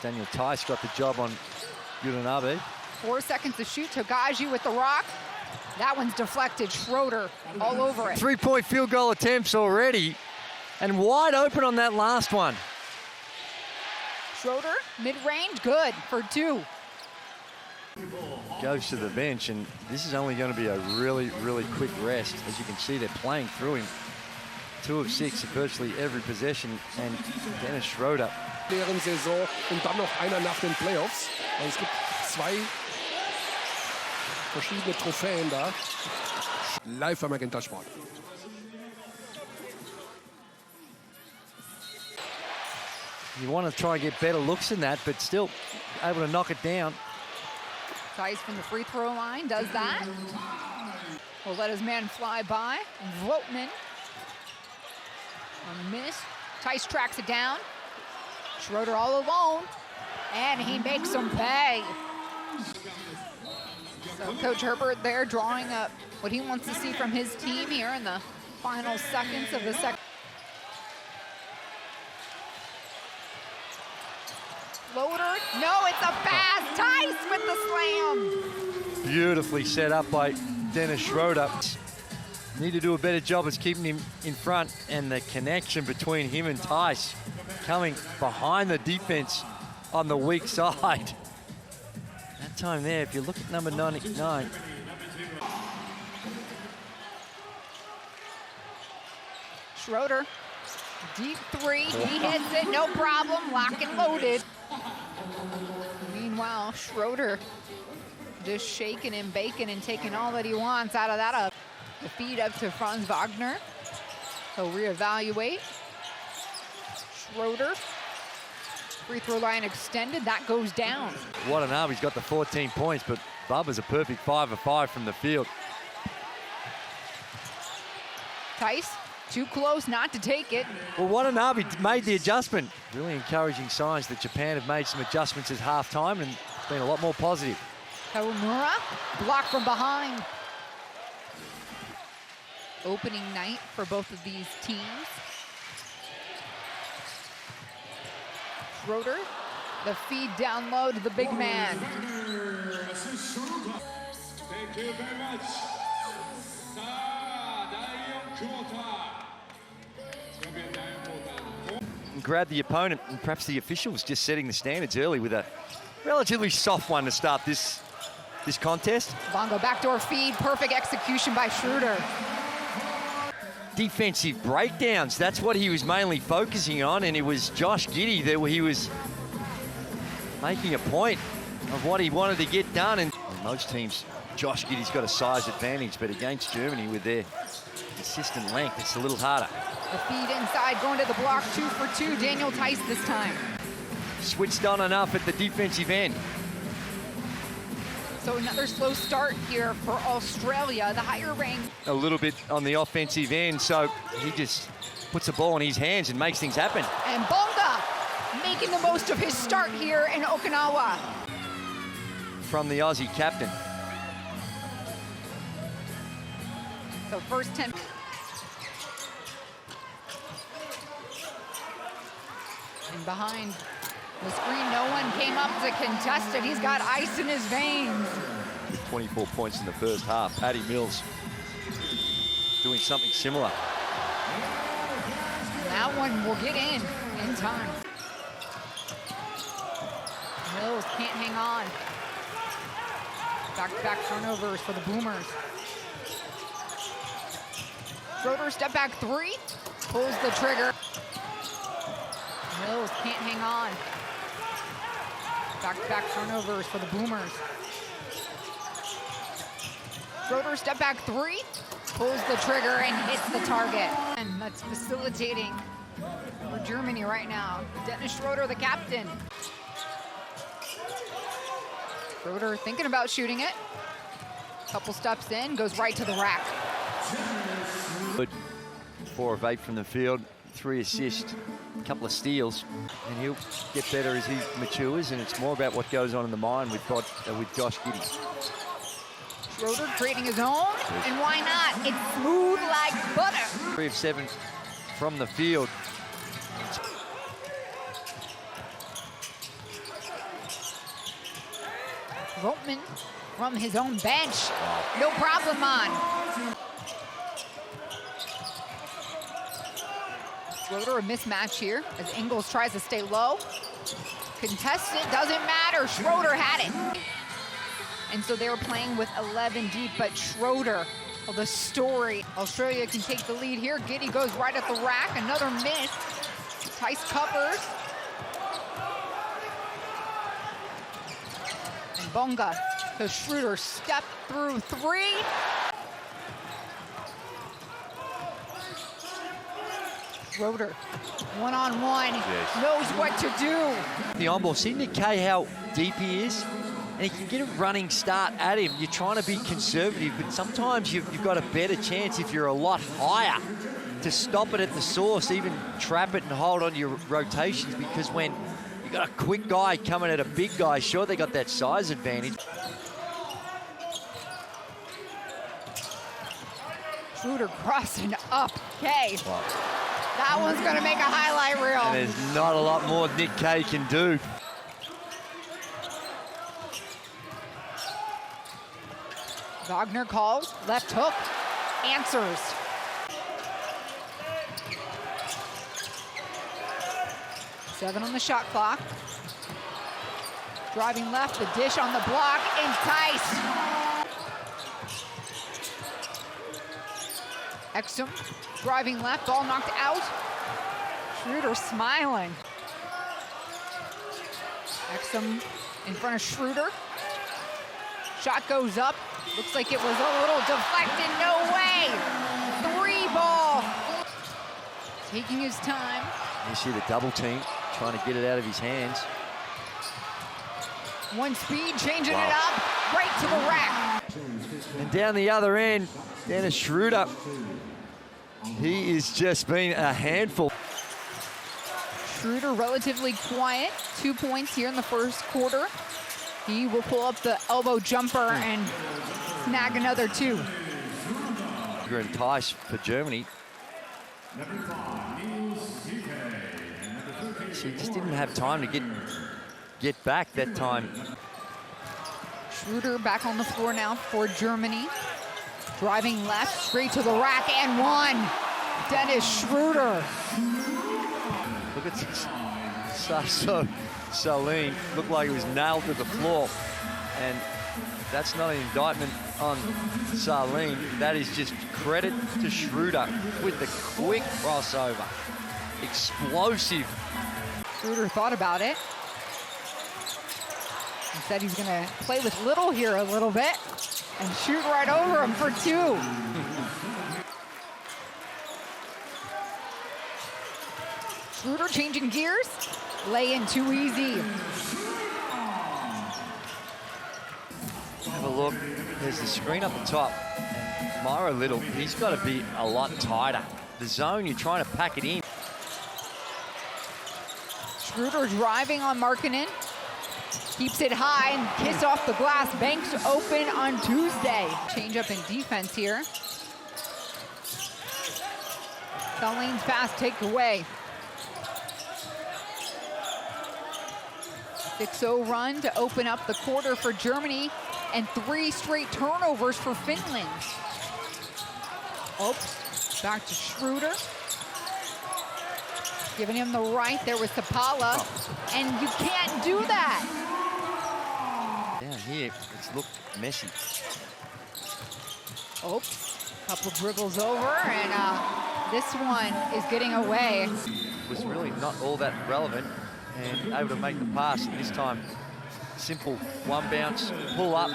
Daniel Tice got the job on Uranabe. 4 seconds to shoot. Togaji with the rock. That one's deflected. Schroeder all over it. 3-point field goal attempts already, and wide open on that last one. Schroeder, mid-range, good for 2. Goes to the bench, and this is only going to be a really, really quick rest. As you can see, they're playing through him. 2 of 6 at virtually every possession, and Dennis Schroder. Deren Saison und dann noch einer nach den Playoffs. Also es gibt 2 verschiedene Trophäen da. Live am Magenta Sport. You want to try and get better looks than that, but still able to knock it down. Tice from the free throw line does that. Will let his man fly by. Votman on the miss. Tice tracks it down. Schroeder all alone, and he makes them pay. So Coach Herbert there drawing up what he wants to see from his team here in the final seconds of the second. Floater, no, it's a pass. Tice with the slam. Beautifully set up by Dennis Schroder. Need to do a better job of keeping him in front, and the connection between him and Tice coming behind the defense on the weak side. That time there, if you look at number 99. Schroeder, deep 3, he hits it, no problem, lock and loaded. Meanwhile, Schroeder just shaking and baking and taking all that he wants out of that. The feed up to Franz Wagner. He'll reevaluate. Schroeder, free throw line extended, that goes down. Watanabe's got the 14 points, but Bubba's a perfect 5 of 5 from the field. Tice, too close not to take it. Well, Watanabe made the adjustment. Really encouraging signs that Japan have made some adjustments at halftime and been a lot more positive. Kawamura, blocked from behind. Opening night for both of these teams. Schroeder, the feed down low to the big man. Thank you very much. And grab the opponent, and perhaps the officials just setting the standards early with a relatively soft one to start this contest. Bongo backdoor feed, perfect execution by Schroeder. Defensive breakdowns, that's what he was mainly focusing on, and it was Josh Giddey that he was making a point of what he wanted to get done. And most teams, Josh Giddey's got a size advantage, but against Germany with their consistent length, it's a little harder. The feed inside, going to the block, 2 for 2, Daniel Tice this time. Switched on enough at the defensive end. So another slow start here for Australia, the higher rank. A little bit on the offensive end, so he just puts the ball in his hands and makes things happen. And Bonga making the most of his start here in Okinawa. From the Aussie captain. So first 10. And behind the screen, no one came up to contest it. He's got ice in his veins. With 24 points in the first half, Patty Mills doing something similar. That one will get in time. Mills can't hang on. Back-to-back turnovers for the Boomers. Schroeder, step back 3, pulls the trigger. Mills can't hang on. Back-to-back turnovers for the Boomers. Schroeder, step back 3, pulls the trigger and hits the target. And that's facilitating for Germany right now. Dennis Schroder, the captain. Schroeder thinking about shooting it. Couple steps in, goes right to the rack. Good. 4 of 8 from the field, 3 assists, a couple of steals, and he'll get better as he matures, and it's more about what goes on in the mind with Josh Giddey. Schroeder creating his own, and why not? It's smooth like butter. 3 of 7 from the field. Roman from his own bench. No problem on. Schroeder a mismatch here as Ingles tries to stay low. Contested, doesn't matter. Schroeder had it. And so they were playing with 11 deep, but Schroeder, the story. Australia can take the lead here. Giddey goes right at the rack. Another miss. Tice covers. And Bonga to Schroeder, step through three. Schroeder, one-on-one, knows what to do. The on-ball, see Nick Kay how deep he is? And he can get a running start at him. You're trying to be conservative, but sometimes you've got a better chance if you're a lot higher to stop it at the source, even trap it and hold on to your rotations, because when you've got a quick guy coming at a big guy, sure, they got that size advantage. Schroeder crossing up, Kay. Wow. That one's gonna make a highlight reel. And there's not a lot more Nick Kay can do. Wagner calls, left hook, answers. Seven on the shot clock. Driving left, the dish on the block, enticed. Exum driving left, ball knocked out. Schroeder smiling. Exum in front of Schroeder. Shot goes up. Looks like it was a little deflected. No way. 3-ball. Taking his time. You see the double team trying to get it out of his hands. One speed, changing it up. Right to the rack. And down the other end, Dennis Schroder. He is just been a handful. Schroeder relatively quiet. 2 points here in the first quarter. He will pull up the elbow jumper and snag another 2. And Tice for Germany. She just didn't have time to get back that time. Schroeder back on the floor now for Germany. Driving left, straight to the rack, and one. Dennis Schroder. Look at Salim. Looked like he was nailed to the floor. And that's not an indictment on Salim. That is just credit to Schroeder with the quick crossover. Explosive. Schroeder thought about it. He said he's going to play with Little here a little bit and shoot right over him for 2. Schroeder changing gears. Lay in too easy. Have a look. There's the screen up the top. And Myra Little, he's got to be a lot tighter. The zone, you're trying to pack it in. Schroeder driving on Markkanen. Keeps it high and kiss off the glass. Banks open on Tuesday. Change up in defense here. Salim's pass taken away. 6-0 run to open up the quarter for Germany, and 3 straight turnovers for Finland. Oops, back to Schroeder. Giving him the right, there was Tapala, and you can't do that. Down here, it's looked messy. Oops, couple dribbles over, and this one is getting away. Was really not all that relevant, and able to make the pass. This time, simple one bounce, pull up.